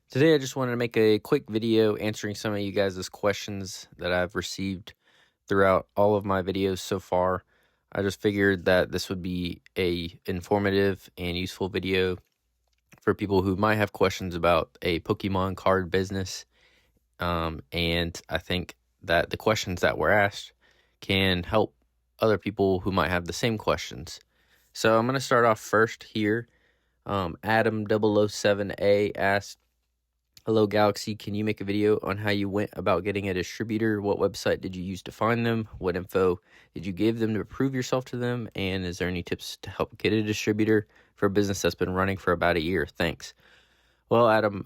Today, I just wanted to make a quick video answering some of you guys' questions that I've received throughout all of my videos so far. I just figured that this would be a informative and useful video for people who might have questions about a Pokemon card business. And I think that the questions that were asked can help other people who might have the same questions. So I'm going to start off first here. Adam007A asked, "Hello Galaxy, can you make a video on how you went about getting a distributor? What website did you use to find them? What info did you give them to prove yourself to them? And is there any tips to help get a distributor for a business that's been running for about a year? Thanks." Well, Adam,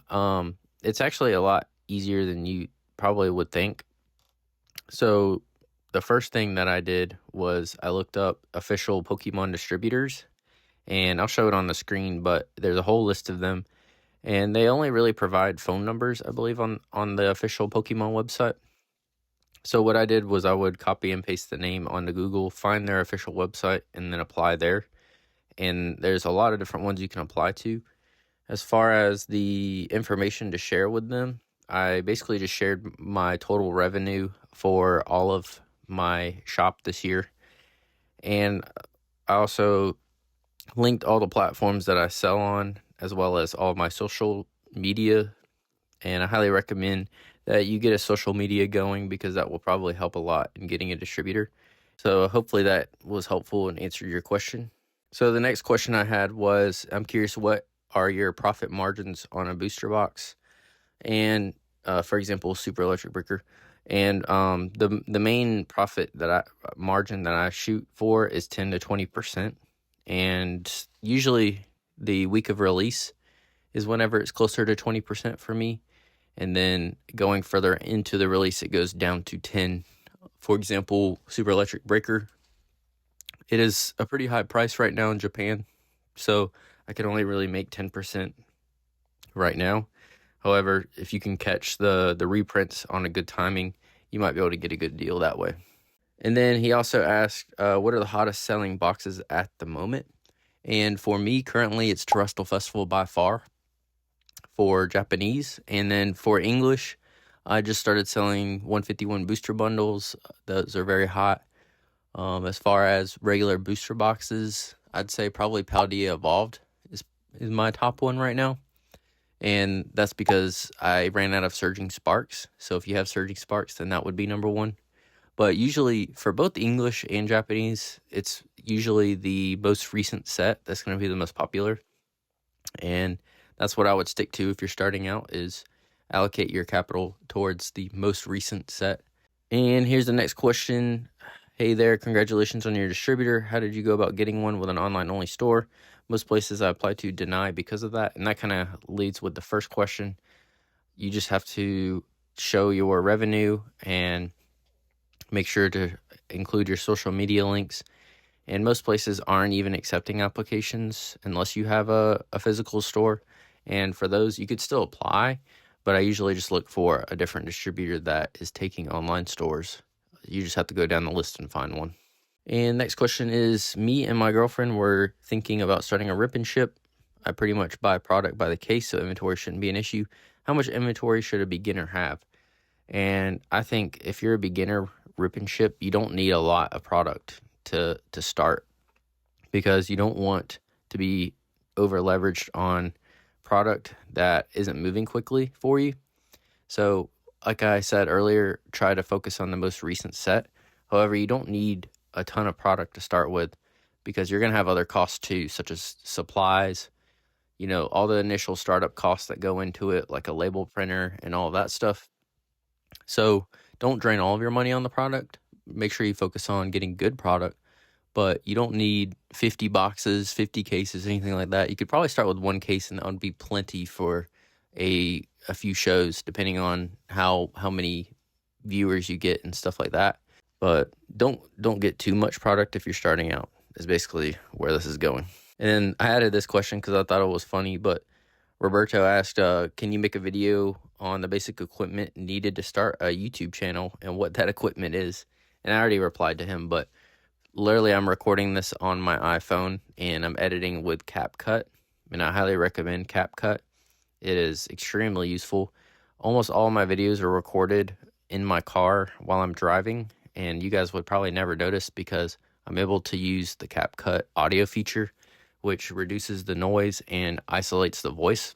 it's actually a lot easier than you probably would think. So the first thing that I did was I looked up official Pokemon distributors, and I'll show it on the screen, but there's a whole list of them. And they only really provide phone numbers, I believe, on the official Pokemon website. So what I did was I would copy and paste the name onto Google, find their official website, and then apply there. And there's a lot of different ones you can apply to. As far as the information to share with them, I basically just shared my total revenue for all of my shop this year. And I also linked all the platforms that I sell on, as well as all of my social media. And I highly recommend that you get a social media going, because that will probably help a lot in getting a distributor. So hopefully that was helpful and answered your question. So the next question I had was, I'm curious, what are your profit margins on a booster box? And for example, Super Electric Breaker. And the main profit margin that I shoot for is 10 to 20%. And usually the week of release is whenever it's closer to 20% for me. And then going further into the release, it goes down to 10. For example, Super Electric Breaker, it is a pretty high price right now in Japan, so I can only really make 10% right now. However, if you can catch the reprints on a good timing, you might be able to get a good deal that way. And then he also asked, what are the hottest selling boxes at the moment? And for me, currently, it's Terrestrial Festival by far for Japanese. And then for English, I just started selling 151 booster bundles. Those are very hot. As far as regular booster boxes, I'd say probably Paldea Evolved is my top one right now. And that's because I ran out of Surging Sparks. So if you have Surging Sparks, then that would be number one. But usually for both English and Japanese, it's usually the most recent set that's going to be the most popular. And that's what I would stick to if you're starting out, is allocate your capital towards the most recent set. And here's the next question. Hey there, congratulations on your distributor. How did you go about getting one with an online-only store? Most places I apply to deny because of that. And that kind of leads with the first question. You just have to show your revenue and make sure to include your social media links. And most places aren't even accepting applications unless you have a physical store. And for those, you could still apply, but I usually just look for a different distributor that is taking online stores. You just have to go down the list and find one. And next question is, me and my girlfriend were thinking about starting a rip and ship. I pretty much buy product by the case, so inventory shouldn't be an issue. How much inventory should a beginner have? And I think if you're a beginner rip and ship, you don't need a lot of product to start, because you don't want to be over leveraged on product that isn't moving quickly for you. So like I said earlier, try to focus on the most recent set. However, you don't need a ton of product to start with, because you're going to have other costs too, such as supplies, all the initial startup costs that go into it, like a label printer and all of that stuff. So don't drain all of your money on the product. Make sure you focus on getting good product, but you don't need 50 boxes, 50 cases, anything like that. You could probably start with one case, and that would be plenty for a few shows, depending on how many viewers you get and stuff like that. But don't get too much product if you're starting out, is basically where this is going. And I added this question because I thought it was funny, but Roberto asked, can you make a video on the basic equipment needed to start a YouTube channel and what that equipment is? And I already replied to him, but literally I'm recording this on my iPhone and I'm editing with CapCut, and I highly recommend CapCut. It is extremely useful. Almost all my videos are recorded in my car while I'm driving, and you guys would probably never notice because I'm able to use the CapCut audio feature, which reduces the noise and isolates the voice.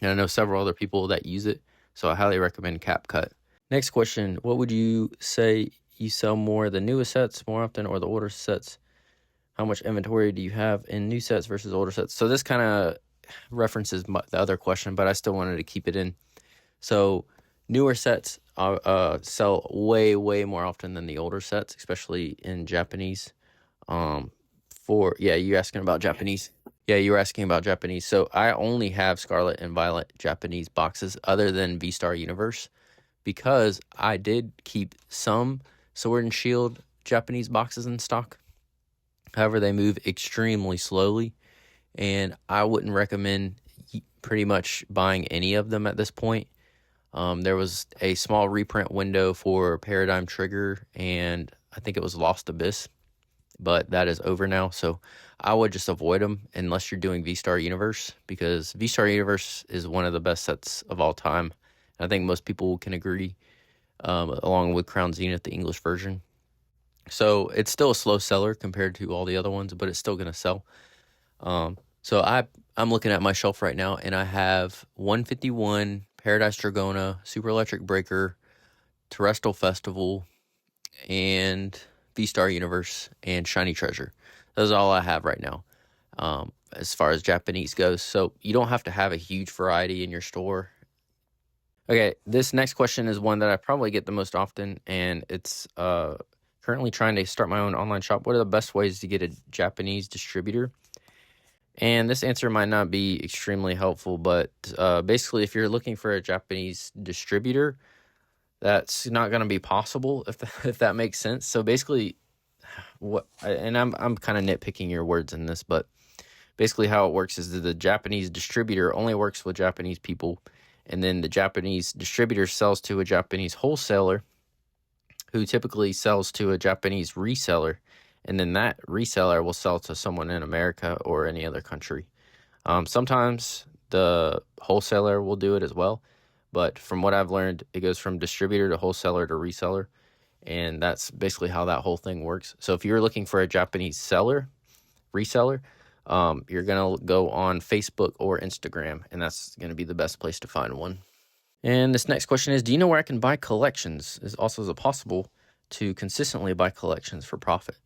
And I know several other people that use it, so I highly recommend CapCut. Next question, what would you say you sell more, the newest sets more often or the older sets? How much inventory do you have in new sets versus older sets? So this kind of references the other question, but I still wanted to keep it in. So newer sets sell way more often than the older sets, especially in Japanese. You're asking about Japanese. Yeah, you were asking about Japanese. So I only have Scarlet and Violet Japanese boxes other than V-Star Universe, because I did keep some Sword and Shield Japanese boxes in stock. However, they move extremely slowly, and I wouldn't recommend pretty much buying any of them at this point. There was a small reprint window for Paradigm Trigger, and I think it was Lost Abyss, but that is over now. So I would just avoid them unless you're doing V-Star Universe, because V-Star Universe is one of the best sets of all time. I think most people can agree, along with Crown Zenith, the English version. So it's still a slow seller compared to all the other ones, but it's still going to sell. So I'm looking at my shelf right now, and I have 151, Paradise Dragona, Super Electric Breaker, Terrestrial Festival, and V-Star Universe, and Shiny Treasure. Those are all I have right now, as far as Japanese goes. So you don't have to have a huge variety in your store. Okay, this next question is one that I probably get the most often, and it's currently trying to start my own online shop. What are the best ways to get a Japanese distributor? And this answer might not be extremely helpful, but basically, if you're looking for a Japanese distributor, that's not going to be possible, if that makes sense. So basically, I'm kind of nitpicking your words in this, but basically how it works is that the Japanese distributor only works with Japanese people, and then the Japanese distributor sells to a Japanese wholesaler, who typically sells to a Japanese reseller, and then that reseller will sell to someone in America or any other country. Sometimes the wholesaler will do it as well, but from what I've learned, it goes from distributor to wholesaler to reseller, and that's basically how that whole thing works. So if you're looking for a Japanese reseller, you're going to go on Facebook or Instagram, and that's going to be the best place to find one. And this next question is, do you know where I can buy collections? Is it possible to consistently buy collections for profit?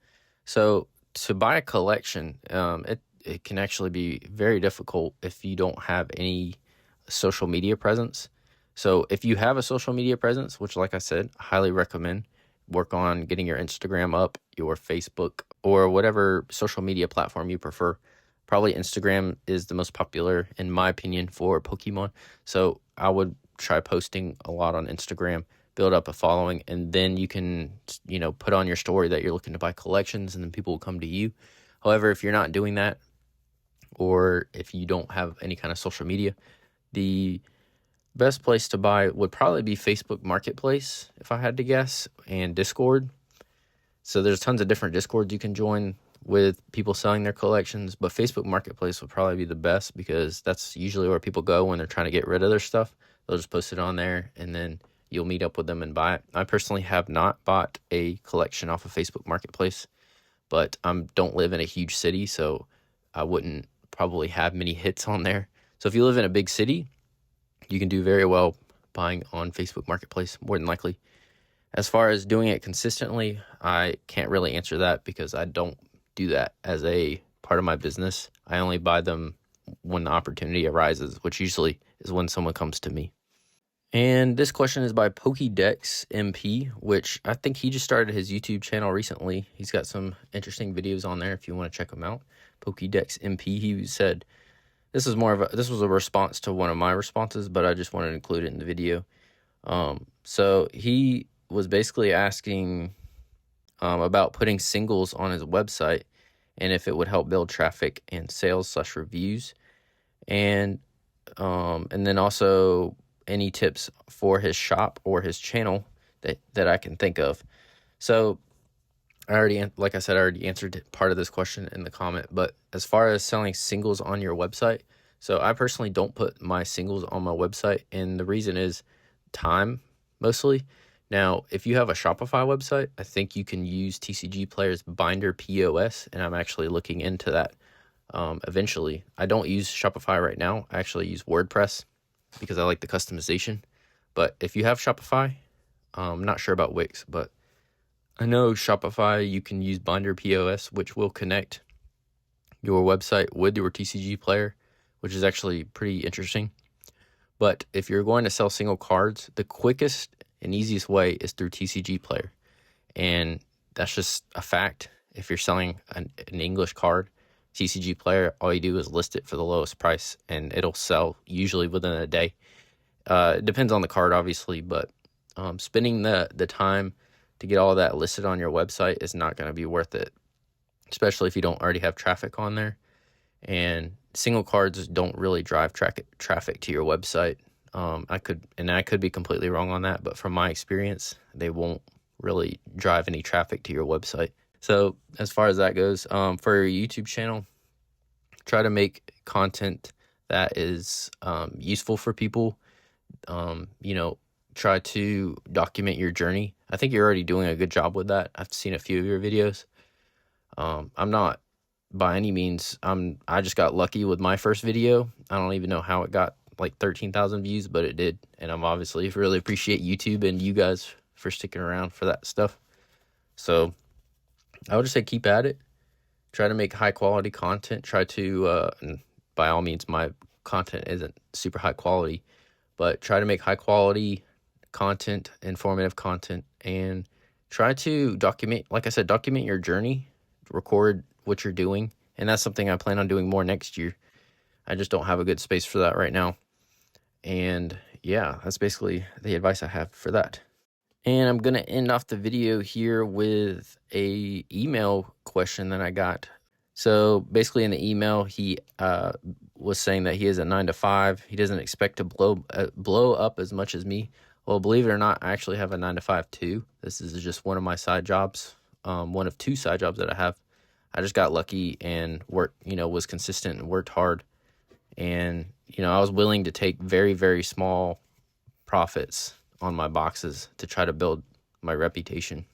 So to buy a collection, it can actually be very difficult if you don't have any social media presence. So if you have a social media presence, which, like I said, I highly recommend, work on getting your Instagram up, your Facebook, or whatever social media platform you prefer. Probably Instagram is the most popular, in my opinion, for Pokemon. So I would try posting a lot on Instagram, build up a following, and then you can, put on your story that you're looking to buy collections, and then people will come to you. However, if you're not doing that, or if you don't have any kind of social media, the best place to buy would probably be Facebook Marketplace, if I had to guess, and Discord. So there's tons of different Discords you can join with people selling their collections, but Facebook Marketplace would probably be the best, because that's usually where people go when they're trying to get rid of their stuff. They'll just post it on there, and then you'll meet up with them and buy it. I personally have not bought a collection off of Facebook Marketplace, but I don't live in a huge city, so I wouldn't probably have many hits on there. So if you live in a big city, you can do very well buying on Facebook Marketplace, more than likely. As far as doing it consistently, I can't really answer that, because I don't do that as a part of my business. I only buy them when the opportunity arises, which usually is when someone comes to me. And this question is by Pokédex MP, which I think he just started his YouTube channel recently. He's got some interesting videos on there if you want to check them out. Pokédex MP, he said, this was a response to one of my responses, but I just wanted to include it in the video. So he was basically asking about putting singles on his website, and if it would help build traffic and sales/reviews, and then also any tips for his shop or his channel that I can think of. So I already answered part of this question in the comment, but as far as selling singles on your website, So I personally don't put my singles on my website, and the reason is time, mostly. Now, if you have a Shopify website, I think you can use TCG Player's Binder POS, and I'm actually looking into that eventually. I don't use Shopify right now. I actually use WordPress because I like the customization. But if you have Shopify, I'm not sure about Wix, but I know Shopify, you can use Binder POS, which will connect your website with your TCG player, which is actually pretty interesting. But if you're going to sell single cards, the quickest and easiest way is through TCG player. And that's just a fact. If you're selling an English card, TCG player, all you do is list it for the lowest price and it'll sell usually within a day. It depends on the card, obviously, but spending the time to get all that listed on your website is not going to be worth it, especially if you don't already have traffic on there. And single cards don't really drive traffic to your website. I could be completely wrong on that, but from my experience, they won't really drive any traffic to your website. So as far as that goes, for your YouTube channel, try to make content that is useful for people. Try to document your journey. I think you're already doing a good job with that. I've seen a few of your videos. I'm not by any means, I just got lucky with my first video. I don't even know how it got like 13,000 views, but it did. And I'm obviously really appreciate YouTube and you guys for sticking around for that stuff. So I would just say keep at it. Try to make high quality content. Try to, and by all means, my content isn't super high quality, but try to make high quality content, informative content, and try to document, like I said, document your journey, record what you're doing. And that's something I plan on doing more next year. I just don't have a good space for that right now. And yeah, that's basically the advice I have for that. And I'm going to end off the video here with a email question that I got. So basically in the email, he was saying that he is a 9-to-5. He doesn't expect to blow up as much as me. Well, believe it or not, I actually have a 9-to-5 too. This is just one of my side jobs, one of 2 side jobs that I have. I just got lucky and was consistent and worked hard. And, I was willing to take very, very small profits on my boxes to try to build my reputation.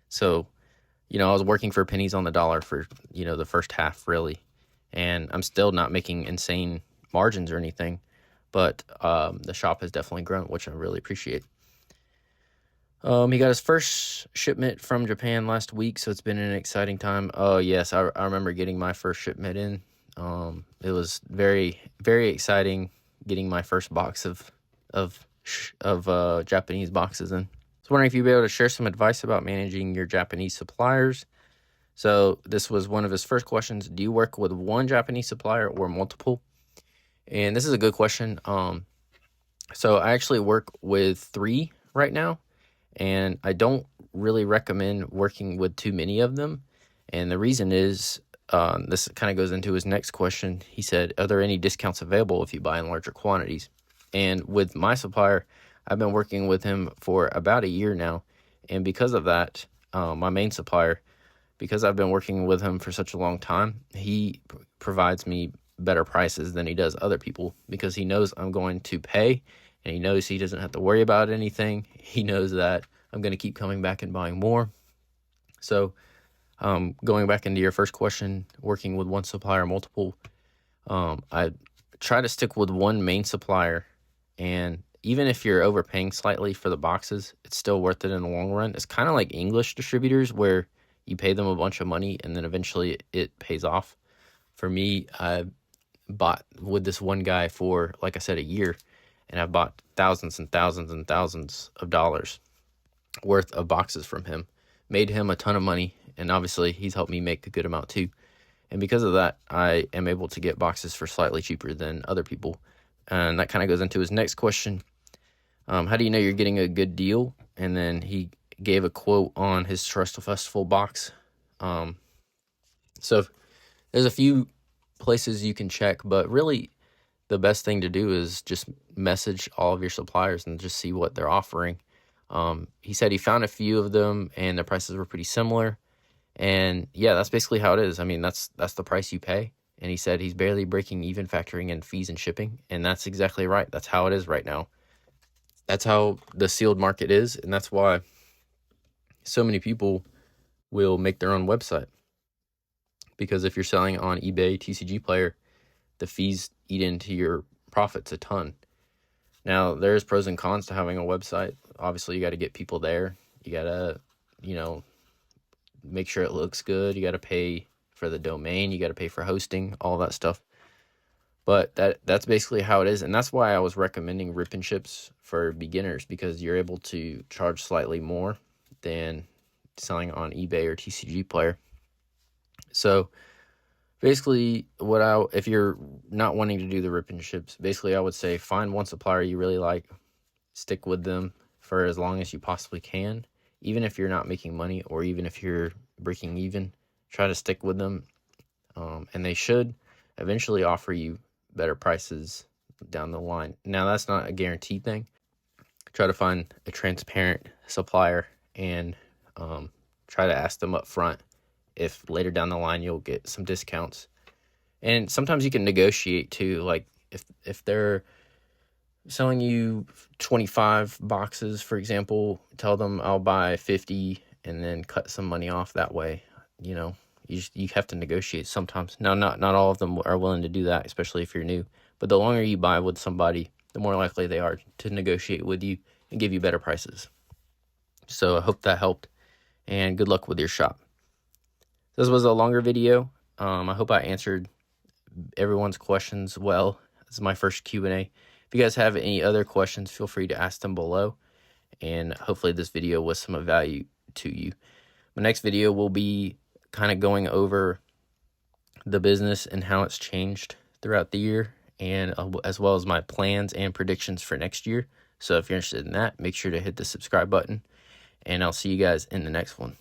So, I was working for pennies on the dollar for, the first half really. And I'm still not making insane margins or anything, but the shop has definitely grown, which I really appreciate. He got his first shipment from Japan last week, so it's been an exciting time. Oh, yes, I remember getting my first shipment in. It was very, very exciting getting my first box of Japanese boxes in. I was wondering if you'd be able to share some advice about managing your Japanese suppliers. So this was one of his first questions. Do you work with one Japanese supplier or multiple? And this is a good question. So I actually work with 3 right now, and I don't really recommend working with too many of them. And the reason is, this kind of goes into his next question. He said, are there any discounts available if you buy in larger quantities? And with my supplier, I've been working with him for about a year now. And because of that, my main supplier, because I've been working with him for such a long time, he provides me better prices than he does other people because he knows I'm going to pay, and he knows he doesn't have to worry about anything. He knows that I'm going to keep coming back and buying more. So going back into your first question, working with one supplier or multiple, I try to stick with one main supplier. And even if you're overpaying slightly for the boxes, it's still worth it in the long run. It's kind of like English distributors where you pay them a bunch of money and then eventually it pays off. For me, I bought with this one guy for, like I said, a year, and I bought thousands and thousands and thousands of dollars worth of boxes from him. Made him a ton of money, and obviously he's helped me make a good amount too. And because of that, I am able to get boxes for slightly cheaper than other people. And that kind of goes into his next question. How do you know you're getting a good deal? And then he gave a quote on his Trust Festival box. So there's a few places you can check, but really the best thing to do is just message all of your suppliers and just see what they're offering. He said he found a few of them and the prices were pretty similar. And yeah, that's basically how it is. I mean, that's the price you pay. And he said he's barely breaking even factoring in fees and shipping. And that's exactly right. That's how it is right now. That's how the sealed market is. And that's why so many people will make their own website. Because if you're selling on eBay, TCG Player, the fees eat into your profits a ton. Now, there's pros and cons to having a website. Obviously, you got to get people there. You got to, make sure it looks good. You got to pay for the domain. You got to pay for hosting, all that stuff. But that's basically how it is. And that's why I was recommending rip and ships for beginners, because you're able to charge slightly more than selling on eBay or TCG Player. So basically, if you're not wanting to do the rip and ships, basically I would say find one supplier you really like, stick with them for as long as you possibly can. Even if you're not making money, or even if you're breaking even, try to stick with them. And they should eventually offer you better prices down the line. Now, that's not a guaranteed thing. Try to find a transparent supplier and try to ask them up front if later down the line you'll get some discounts. And sometimes you can negotiate too. Like if they're selling you 25 boxes, for example, tell them I'll buy 50 and then cut some money off that way. You have to negotiate sometimes. Now, not all of them are willing to do that, especially if you're new. But the longer you buy with somebody, the more likely they are to negotiate with you and give you better prices. So I hope that helped, and good luck with your shop. This was a longer video. I hope I answered everyone's questions well. This is my first Q&A. If you guys have any other questions, feel free to ask them below. And hopefully this video was some value to you. My next video will be kind of going over the business and how it's changed throughout the year, and as well as my plans and predictions for next year. So if you're interested in that, make sure to hit the subscribe button, and I'll see you guys in the next one.